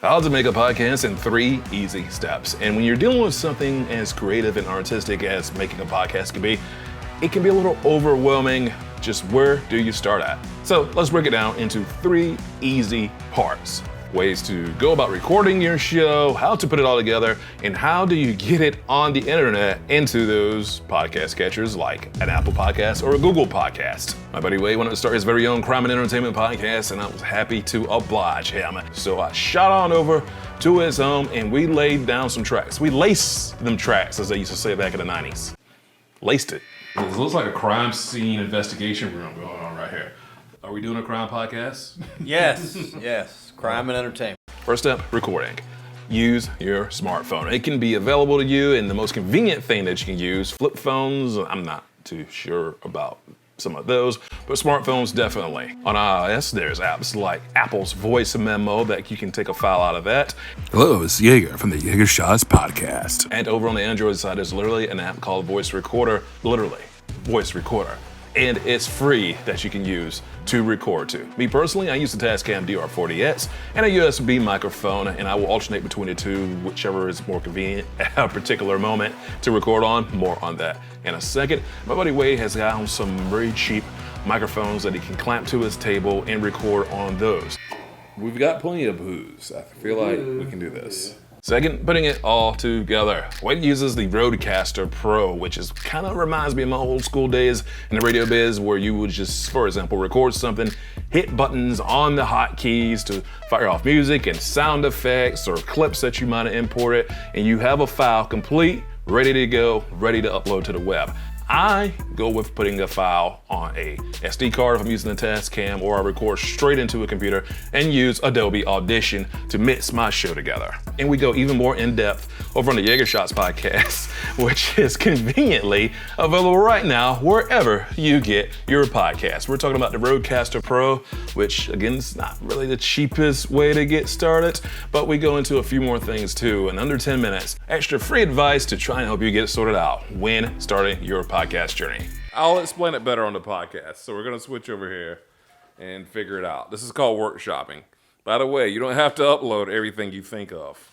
How to make a podcast in 3 easy steps. And when you're dealing with something as creative and artistic as making a podcast can be, it can be a little overwhelming. Just where do you start at? So let's break it down into 3 easy parts. Ways to go about recording your show, how to put it all together, and how do you get it on the internet into those podcast catchers like an Apple Podcast or a Google Podcast. My buddy Wade wanted to start his very own crime and entertainment podcast, and I was happy to oblige him. So I shot on over to his home and we laid down some tracks. We laced them tracks, as they used to say back in the 90s. Laced it. It looks like a crime scene investigation room going on right here. Are we doing a crime podcast? Yes. Crime and entertainment. First step, recording. Use your smartphone. It can be available to you, and the most convenient thing that you can use, flip phones, I'm not too sure about some of those, but smartphones definitely. On iOS, there's apps like Apple's Voice Memo that you can take a file out of that. Hello, it's Yeager from the YeagerShots Podcast. And over on the Android side, there's literally an app called Voice Recorder, literally, Voice Recorder. And it's free that you can use to record to. Me personally, I use the Tascam DR-40 and a USB microphone, and I will alternate between the two, whichever is more convenient at a particular moment to record on. More on that in a second. My buddy Wade has got some very cheap microphones that he can clamp to his table and record on those. We've got plenty of booze. I feel like we can do this. Second, putting it all together. Wade uses the Rodecaster Pro, which is kind of reminds me of my old school days in the radio biz, where you would just, for example, record something, hit buttons on the hotkeys to fire off music and sound effects or clips that you might have imported, and you have a file complete, ready to go, ready to upload to the web. I go with putting a file on a SD card if I'm using the Tascam, or I record straight into a computer and use Adobe Audition to mix my show together. And we go even more in depth over on the YeagerShots Podcast, which is conveniently available right now wherever you get your podcast. We're talking about the Rodecaster Pro, which again is not really the cheapest way to get started, but we go into a few more things too in under 10 minutes. Extra free advice to try and help you get sorted out when starting your podcast journey. I'll explain it better on the podcast. So we're going to switch over here and figure it out. This is called workshopping. By the way, you don't have to upload everything you think of.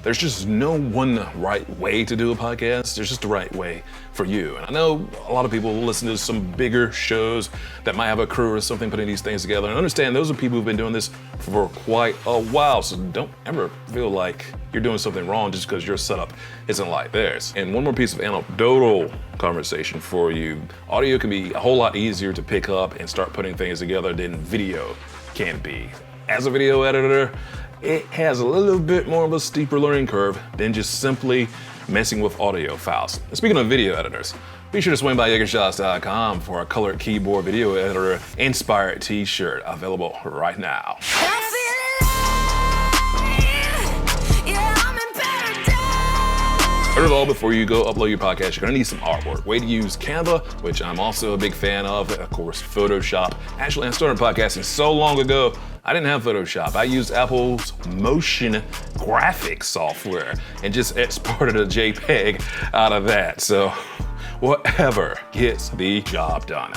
There's just no one right way to do a podcast. There's just the right way for you. And I know a lot of people listen to some bigger shows that might have a crew or something putting these things together. And understand those are people who've been doing this for quite a while. So don't ever feel like you're doing something wrong just because your setup isn't like theirs. And one more piece of anecdotal conversation for you. Audio can be a whole lot easier to pick up and start putting things together than video can be. As a video editor, it has a little bit more of a steeper learning curve than just simply messing with audio files. And speaking of video editors, be sure to swing by YeagerShots.com for a colored keyboard video editor inspired t-shirt available right now. First of all, before you go upload your podcast, you're gonna need some artwork. Way to use Canva, which I'm also a big fan of course, Photoshop. Actually, I started podcasting so long ago, I didn't have Photoshop. I used Apple's motion graphics software and just exported a JPEG out of that. So whatever gets the job done.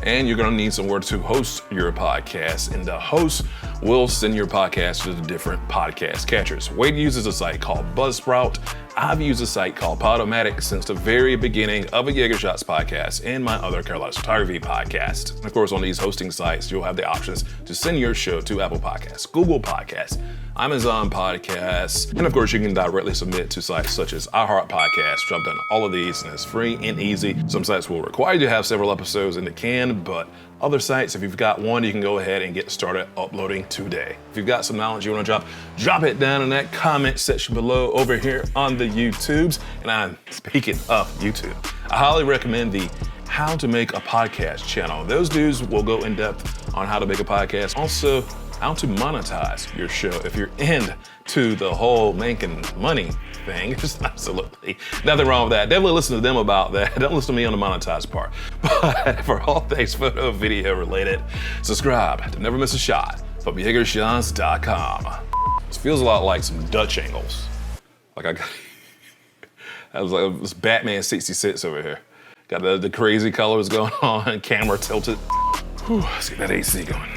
And you're gonna need somewhere to host your podcast, and the host will send your podcast to the different podcast catchers. Wade uses a site called Buzzsprout. I've used a site called Podomatic since the very beginning of a YeagerShots podcast and my other Carolina Photography podcast. And of course, on these hosting sites, you'll have the options to send your show to Apple Podcasts, Google Podcasts, Amazon Podcasts, and of course, you can directly submit to sites such as iHeart Podcasts, which I've done all of these, and it's free and easy. Some sites will require you to have several episodes in the can, but other sites, if you've got one, you can go ahead and get started uploading today. If you've got some knowledge you want to drop it down in that comment section below over here on the YouTubes. And I'm speaking of YouTube, I highly recommend the How to Make a Podcast channel. Those dudes will go in depth on how to make a podcast. Also, how to monetize your show. If you're into the whole making money thing, there's absolutely nothing wrong with that. Definitely listen to them about that. Don't listen to me on the monetized part. But for all things photo, video related, subscribe to never miss a shot from YeagerShots.com. This feels a lot like some Dutch angles. Like I was like this Batman 66 over here. Got the crazy colors going on, camera tilted. Whew, let's get that AC going.